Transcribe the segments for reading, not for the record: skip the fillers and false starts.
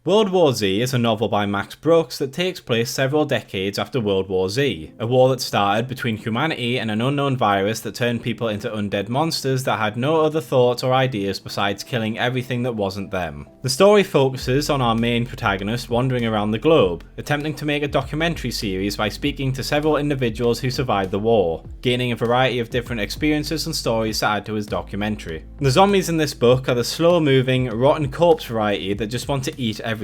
World War Z is a novel by Max Brooks that takes place several decades after World War Z, a war that started between humanity and an unknown virus that turned people into undead monsters that had no other thoughts or ideas besides killing everything that wasn't them. The story focuses on our main protagonist wandering around the globe, attempting to make a documentary series by speaking to several individuals who survived the war, gaining a variety of different experiences and stories to add to his documentary. The zombies in this book are the slow-moving, rotten corpse variety that just want to eat everything.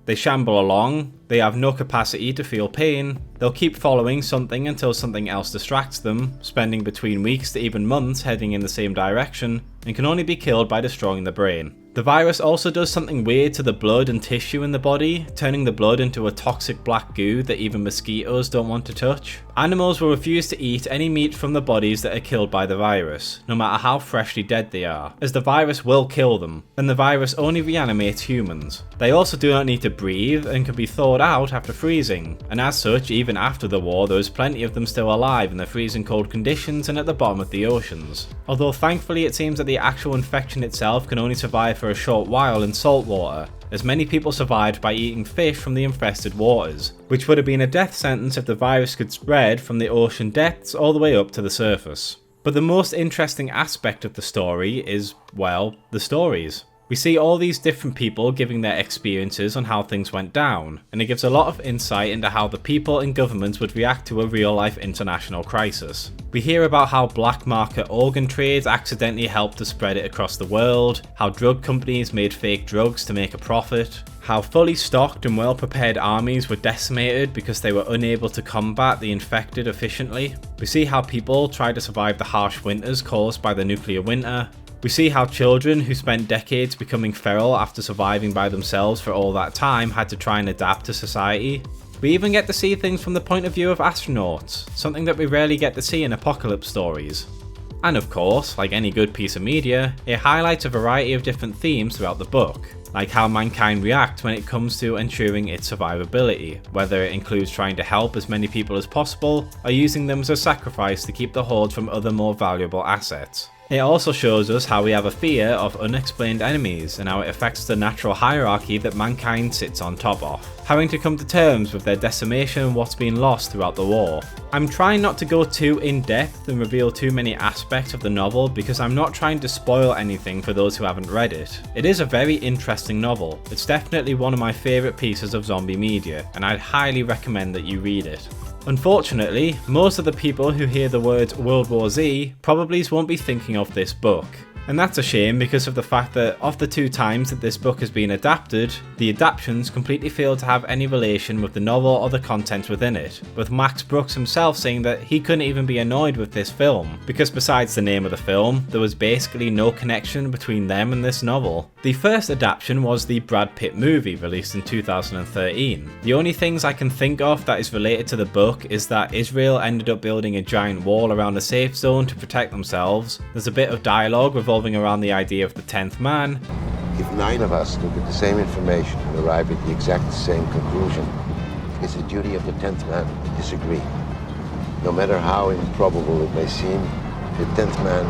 They shamble along, they have no capacity to feel pain, they'll keep following something until something else distracts them, spending between weeks to even months heading in the same direction, and can only be killed by destroying the brain. The virus also does something weird to the blood and tissue in the body, turning the blood into a toxic black goo that even mosquitoes don't want to touch. Animals will refuse to eat any meat from the bodies that are killed by the virus, no matter how freshly dead they are, as the virus will kill them, and the virus only reanimates humans. They also do not need to breathe and can be thawed out after freezing, and as such, even after the war, there is plenty of them still alive in the freezing cold conditions and at the bottom of the oceans. Although thankfully it seems that the actual infection itself can only survive for a short while in salt water, as many people survived by eating fish from the infested waters, which would have been a death sentence if the virus could spread from the ocean depths all the way up to the surface. But the most interesting aspect of the story is, well, the stories. We see all these different people giving their experiences on how things went down, and it gives a lot of insight into how the people and governments would react to a real-life international crisis. We hear about how black market organ trades accidentally helped to spread it across the world, how drug companies made fake drugs to make a profit, how fully stocked and well-prepared armies were decimated because they were unable to combat the infected efficiently. We see how people tried to survive the harsh winters caused by the nuclear winter. We see how children who spent decades becoming feral after surviving by themselves for all that time had to try and adapt to society. We even get to see things from the point of view of astronauts, something that we rarely get to see in apocalypse stories. And of course, like any good piece of media, it highlights a variety of different themes throughout the book, like how mankind reacts when it comes to ensuring its survivability, whether it includes trying to help as many people as possible, or using them as a sacrifice to keep the horde from other more valuable assets. It also shows us how we have a fear of unexplained enemies and how it affects the natural hierarchy that mankind sits on top of, having to come to terms with their decimation and what's been lost throughout the war. I'm trying not to go too in depth and reveal too many aspects of the novel because I'm not trying to spoil anything for those who haven't read it. It is a very interesting novel. It's definitely one of my favourite pieces of zombie media, and I'd highly recommend that you read it. Unfortunately, most of the people who hear the words World War Z probably won't be thinking of this book. And that's a shame because of the fact that of the two times that this book has been adapted, the adaptions completely fail to have any relation with the novel or the content within it, with Max Brooks himself saying that he couldn't even be annoyed with this film, because besides the name of the film, there was basically no connection between them and this novel. The first adaptation was the Brad Pitt movie released in 2013. The only things I can think of that is related to the book is that Israel ended up building a giant wall around a safe zone to protect themselves. There's a bit of dialogue revolving around the idea of the 10th man. If 9 of us look at the same information and arrive at the exact same conclusion, it's the duty of the 10th man to disagree. No matter how improbable it may seem, the 10th man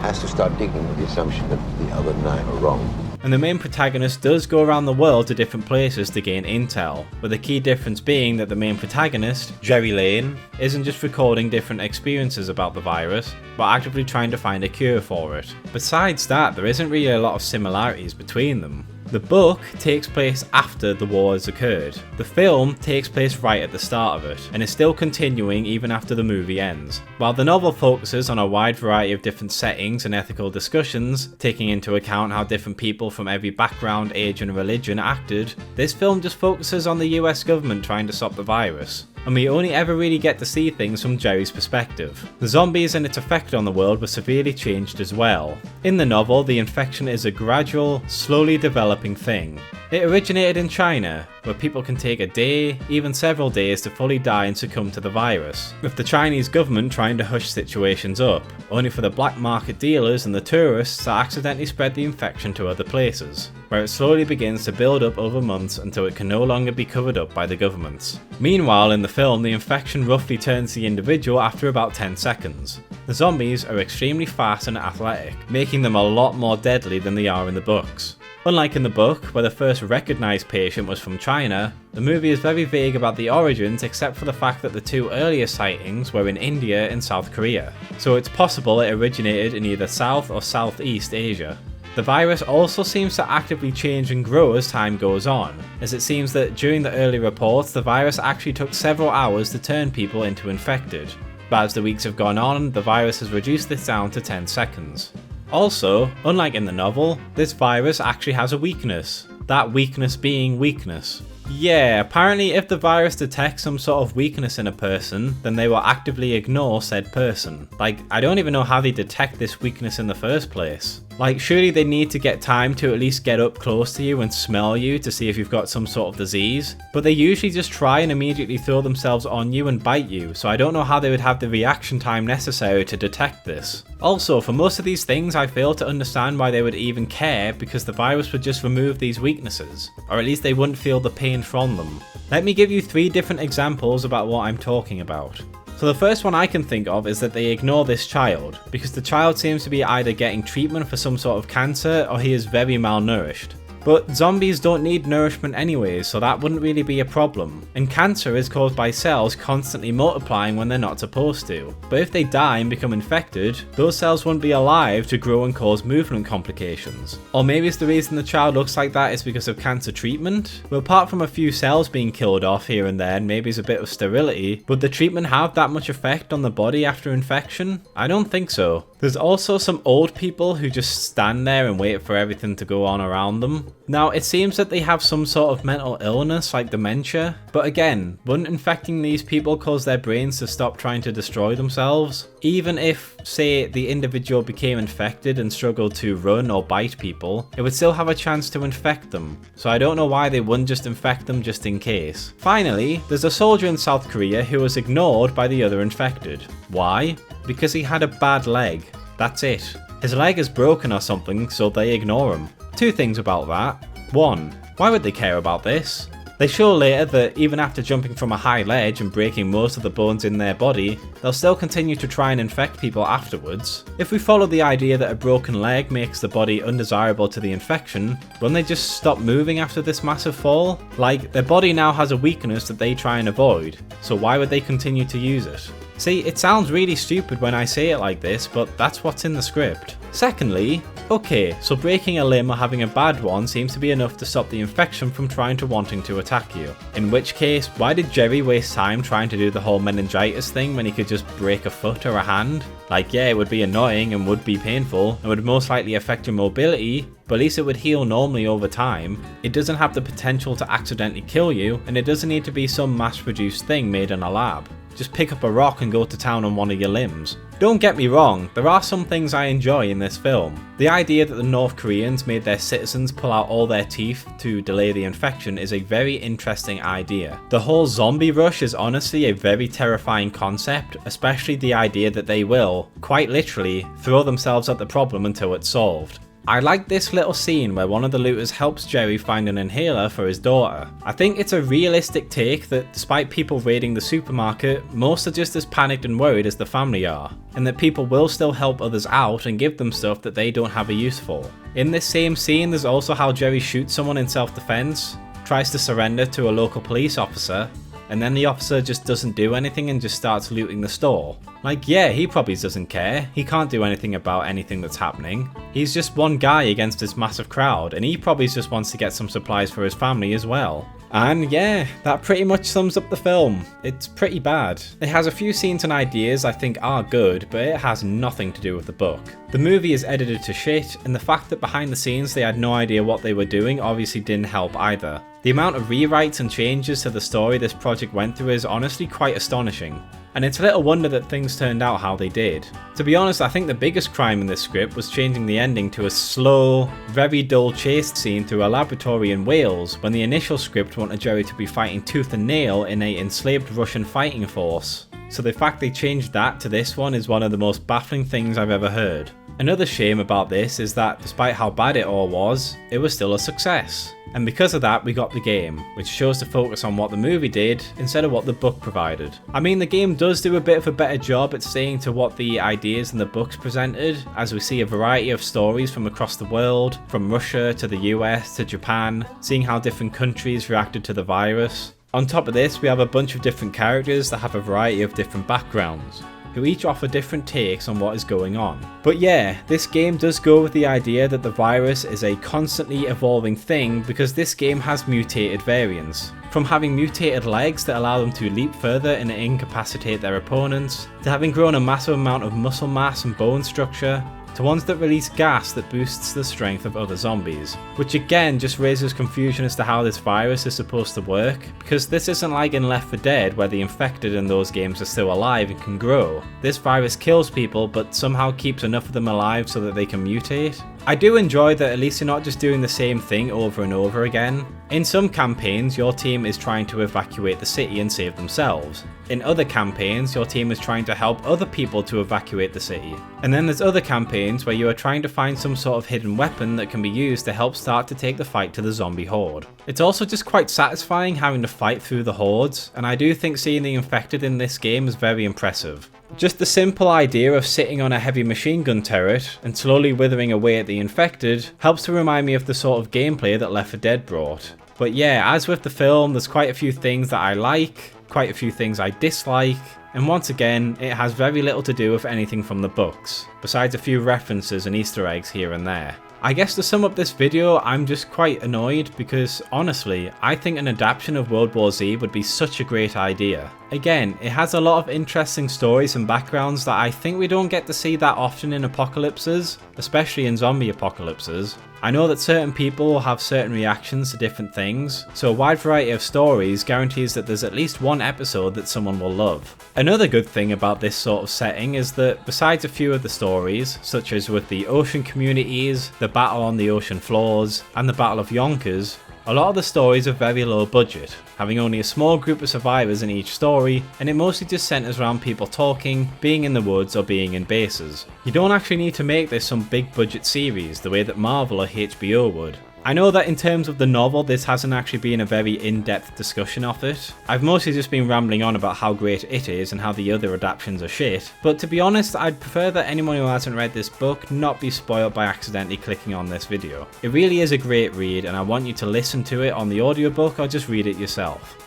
has to start digging with the assumption that the other 9 are wrong. And the main protagonist does go around the world to different places to gain intel, with the key difference being that the main protagonist, Jerry Lane, isn't just recording different experiences about the virus, but actively trying to find a cure for it. Besides that, there isn't really a lot of similarities between them. The book takes place after the war has occurred. The film takes place right at the start of it, and is still continuing even after the movie ends. While the novel focuses on a wide variety of different settings and ethical discussions, taking into account how different people from every background, age and religion acted, this film just focuses on the US government trying to stop the virus, and we only ever really get to see things from Jerry's perspective. The zombies and its effect on the world were severely changed as well. In the novel, the infection is a gradual, slowly developing thing. It originated in China, where people can take a day, even several days to fully die and succumb to the virus, with the Chinese government trying to hush situations up, only for the black market dealers and the tourists to accidentally spread the infection to other places, where it slowly begins to build up over months until it can no longer be covered up by the governments. Meanwhile, in the film, the infection roughly turns the individual after about 10 seconds. The zombies are extremely fast and athletic, making them a lot more deadly than they are in the books. Unlike in the book, where the first recognised patient was from China, the movie is very vague about the origins except for the fact that the 2 earlier sightings were in India and South Korea, so it's possible it originated in either South or Southeast Asia. The virus also seems to actively change and grow as time goes on, as it seems that during the early reports the virus actually took several hours to turn people into infected, but as the weeks have gone on, the virus has reduced this down to 10 seconds. Also, unlike in the novel, this virus actually has a weakness, that weakness being weakness. Yeah, apparently if the virus detects some sort of weakness in a person, then they will actively ignore said person. Like, I don't even know how they detect this weakness in the first place. Like, surely they need to get time to at least get up close to you and smell you to see if you've got some sort of disease, but they usually just try and immediately throw themselves on you and bite you, so I don't know how they would have the reaction time necessary to detect this. Also, for most of these things I fail to understand why they would even care, because the virus would just remove these weaknesses, or at least they wouldn't feel the pain from them. Let me give you 3 different examples about what I'm talking about. So the first one I can think of is that they ignore this child, because the child seems to be either getting treatment for some sort of cancer or he is very malnourished. But zombies don't need nourishment anyways, so that wouldn't really be a problem. And cancer is caused by cells constantly multiplying when they're not supposed to. But if they die and become infected, those cells wouldn't be alive to grow and cause movement complications. Or maybe it's the reason the child looks like that is because of cancer treatment? Well, apart from a few cells being killed off here and there and maybe it's a bit of sterility, would the treatment have that much effect on the body after infection? I don't think so. There's also some old people who just stand there and wait for everything to go on around them. Now, it seems that they have some sort of mental illness like dementia, but again, wouldn't infecting these people cause their brains to stop trying to destroy themselves? Even if, say, the individual became infected and struggled to run or bite people, it would still have a chance to infect them, so I don't know why they wouldn't just infect them just in case. Finally, there's a soldier in South Korea who was ignored by the other infected. Why? Because he had a bad leg. That's it. His leg is broken or something, so they ignore him. 2 things about that. 1. Why would they care about this? They show later that even after jumping from a high ledge and breaking most of the bones in their body, they'll still continue to try and infect people afterwards. If we follow the idea that a broken leg makes the body undesirable to the infection, won't they just stop moving after this massive fall? Like, their body now has a weakness that they try and avoid, so why would they continue to use it? See, it sounds really stupid when I say it like this, but that's what's in the script. Secondly, okay, so breaking a limb or having a bad one seems to be enough to stop the infection from trying to wanting to attack you. In which case, why did Jerry waste time trying to do the whole meningitis thing when he could just break a foot or a hand? Like, yeah, it would be annoying and would be painful and would most likely affect your mobility, but at least it would heal normally over time. It doesn't have the potential to accidentally kill you, and it doesn't need to be some mass-produced thing made in a lab. Just pick up a rock and go to town on one of your limbs. Don't get me wrong, there are some things I enjoy in this film. The idea that the North Koreans made their citizens pull out all their teeth to delay the infection is a very interesting idea. The whole zombie rush is honestly a very terrifying concept, especially the idea that they will, quite literally, throw themselves at the problem until it's solved. I like this little scene where one of the looters helps Jerry find an inhaler for his daughter. I think it's a realistic take that despite people raiding the supermarket, most are just as panicked and worried as the family are, and that people will still help others out and give them stuff that they don't have a use for. In this same scene, there's also how Jerry shoots someone in self-defense, tries to surrender to a local police officer, and then the officer just doesn't do anything and just starts looting the store. Like, yeah, he probably doesn't care. He can't do anything about anything that's happening. He's just one guy against this massive crowd, and he probably just wants to get some supplies for his family as well. And yeah, that pretty much sums up the film. It's pretty bad. It has a few scenes and ideas I think are good, but it has nothing to do with the book. The movie is edited to shit, and the fact that behind the scenes they had no idea what they were doing obviously didn't help either. The amount of rewrites and changes to the story this project went through is honestly quite astonishing. And it's a little wonder that things turned out how they did. To be honest, I think the biggest crime in this script was changing the ending to a slow, very dull chase scene through a laboratory in Wales when the initial script wanted Jerry to be fighting tooth and nail in an enslaved Russian fighting force. So the fact they changed that to this one is one of the most baffling things I've ever heard. Another shame about this is that despite how bad it all was still a success. And because of that we got the game, which chose to focus on what the movie did instead of what the book provided. I mean, the game does do a bit of a better job at staying to what the ideas in the books presented, as we see a variety of stories from across the world, from Russia to the US to Japan, seeing how different countries reacted to the virus. On top of this, we have a bunch of different characters that have a variety of different backgrounds, who each offer different takes on what is going on. But yeah, this game does go with the idea that the virus is a constantly evolving thing, because this game has mutated variants. From having mutated legs that allow them to leap further and incapacitate their opponents, to having grown a massive amount of muscle mass and bone structure, to ones that release gas that boosts the strength of other zombies. Which again just raises confusion as to how this virus is supposed to work, because this isn't like in Left 4 Dead where the infected in those games are still alive and can grow. This virus kills people but somehow keeps enough of them alive so that they can mutate. I do enjoy that at least you're not just doing the same thing over and over again. In some campaigns, your team is trying to evacuate the city and save themselves. In other campaigns, your team is trying to help other people to evacuate the city. And then there's other campaigns where you are trying to find some sort of hidden weapon that can be used to help start to take the fight to the zombie horde. It's also just quite satisfying having to fight through the hordes, and I do think seeing the infected in this game is very impressive. Just the simple idea of sitting on a heavy machine gun turret and slowly withering away at the infected helps to remind me of the sort of gameplay that Left 4 Dead brought. But yeah, as with the film, there's quite a few things that I like, quite a few things I dislike, and once again, it has very little to do with anything from the books, besides a few references and Easter eggs here and there. I guess to sum up this video, I'm just quite annoyed because honestly, I think an adaptation of World War Z would be such a great idea. Again, it has a lot of interesting stories and backgrounds that I think we don't get to see that often in apocalypses, especially in zombie apocalypses. I know that certain people have certain reactions to different things, so a wide variety of stories guarantees that there's at least one episode that someone will love. Another good thing about this sort of setting is that besides a few of the stories, such as with the ocean communities, the battle on the ocean floors, and the Battle of Yonkers, a lot of the stories are very low budget, having only a small group of survivors in each story, and it mostly just centers around people talking, being in the woods or being in bases. You don't actually need to make this some big budget series the way that Marvel or HBO would. I know that in terms of the novel, this hasn't actually been a very in-depth discussion of it. I've mostly just been rambling on about how great it is and how the other adaptations are shit, but to be honest, I'd prefer that anyone who hasn't read this book not be spoiled by accidentally clicking on this video. It really is a great read, and I want you to listen to it on the audiobook or just read it yourself.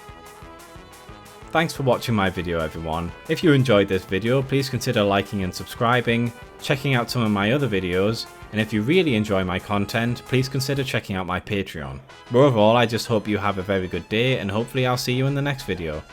Thanks for watching my video, everyone. If you enjoyed this video, please consider liking and subscribing, checking out some of my other videos, and if you really enjoy my content, please consider checking out my Patreon. But overall, I just hope you have a very good day, and hopefully I'll see you in the next video.